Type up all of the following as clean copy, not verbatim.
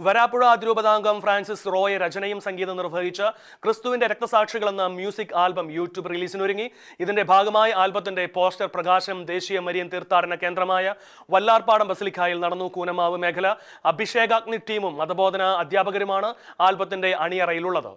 Varapuzha അതിരൂപതാംഗം Francis Roy രചനയും സംഗീതം നിർവഹിച്ച ക്രിസ്തുവിന്റെ രക്തസാക്ഷികൾ എന്ന മ്യൂസിക് ആൽബം യൂട്യൂബ് റിലീസിനൊരുങ്ങി. ഇതിന്റെ ഭാഗമായി ആൽബത്തിന്റെ പോസ്റ്റർ പ്രകാശനം ദേശീയ മരിയൻ തീർത്ഥാടന കേന്ദ്രമായ വല്ലാർപാടം ബസിലിക്കായിൽ നടന്നു. കൂനമാവ് മേഖല അഭിഷേകാഗ്നി ടീമും മതബോധന അധ്യാപകരുമാണ് ആൽബത്തിന്റെ അണിയറയിലുള്ളത്.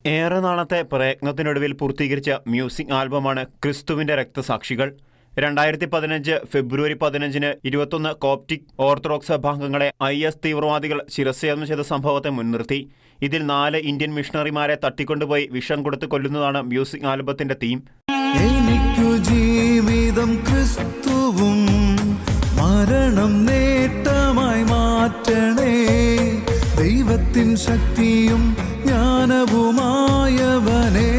ഏറെ നാളത്തെ പ്രയത്നത്തിനൊടുവിൽ പൂർത്തീകരിച്ച മ്യൂസിക് ആൽബമാണ് ക്രിസ്തുവിന്റെ രക്തസാക്ഷികൾ. 2015 ഫെബ്രുവരി 15 21 കോപ്റ്റിക് ഓർത്തഡോക്സ് സഭാംഗങ്ങളെ IS തീവ്രവാദികൾ ശിരച്ഛേദം ചെയ്ത സംഭവത്തെ മുൻനിർത്തി ഇതിൽ 4 ഇന്ത്യൻ മിഷണറിമാരെ തട്ടിക്കൊണ്ടുപോയി വിഷം കൊടുത്ത് കൊല്ലുന്നതാണ് മ്യൂസിക് ആൽബത്തിന്റെ തീം. എനിക്കു ജീവിതം ക്രിസ്തുവും മരണം നേട്ടമായി മാറ്റണേ, ദൈവത്തിൻ ശക്തിയും ജ്ഞാനവുമായവനേ.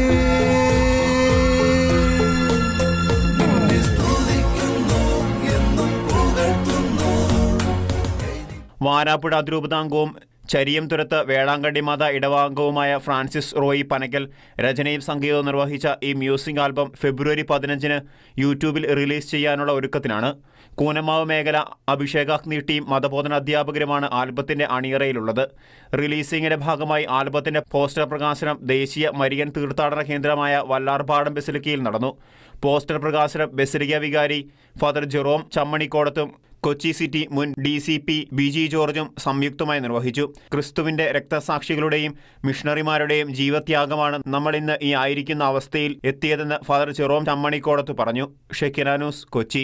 വാരാപ്പുഴ അതിരൂപതാംഗവും ചരിയംതുരത്ത് വേളാങ്കണ്ണി മാത ഇടവാംഗവുമായ ഫ്രാൻസിസ് റോയി പനക്കൽ രചനയും സംഗീതവും നിർവഹിച്ച ഈ മ്യൂസിക് ആൽബം ഫെബ്രുവരി 15 യൂട്യൂബിൽ റിലീസ് ചെയ്യാനുള്ള ഒരുക്കത്തിനാണ്. കൂനമാവ് മേഖല അഭിഷേകാഗ്നി ടീം മതബോധന അധ്യാപകരുമാണ് ആൽബത്തിന്റെ അണിയറയിലുള്ളത്. റിലീസിംഗിന്റെ ഭാഗമായി ആൽബത്തിന്റെ പോസ്റ്റർ പ്രകാശനം ദേശീയ മരിയൻ തീർത്ഥാടന കേന്ദ്രമായ വല്ലാർപാടം ബസിലിക്കയിൽ നടന്നു. പോസ്റ്റർ പ്രകാശനം ബസിലിക്ക വികാരി ഫാദർ ജെറോം ചമ്മണിക്കോടത്തും കൊച്ചി സിറ്റി മുൻ DCP BG ജോർജും സംയുക്തമായി നിർവഹിച്ചു. ക്രിസ്തുവിന്റെ രക്തസാക്ഷികളുടെയും മിഷണറിമാരുടെയും ജീവത്യാഗമാണ് നമ്മൾ ഇന്ന് ഈ ആയിരിക്കുന്ന അവസ്ഥയിൽ എത്തിയതെന്ന് ഫാദർ ജെറോം ചമ്മണിക്കോടത്ത് പറഞ്ഞു. Shekinah news, Kochi.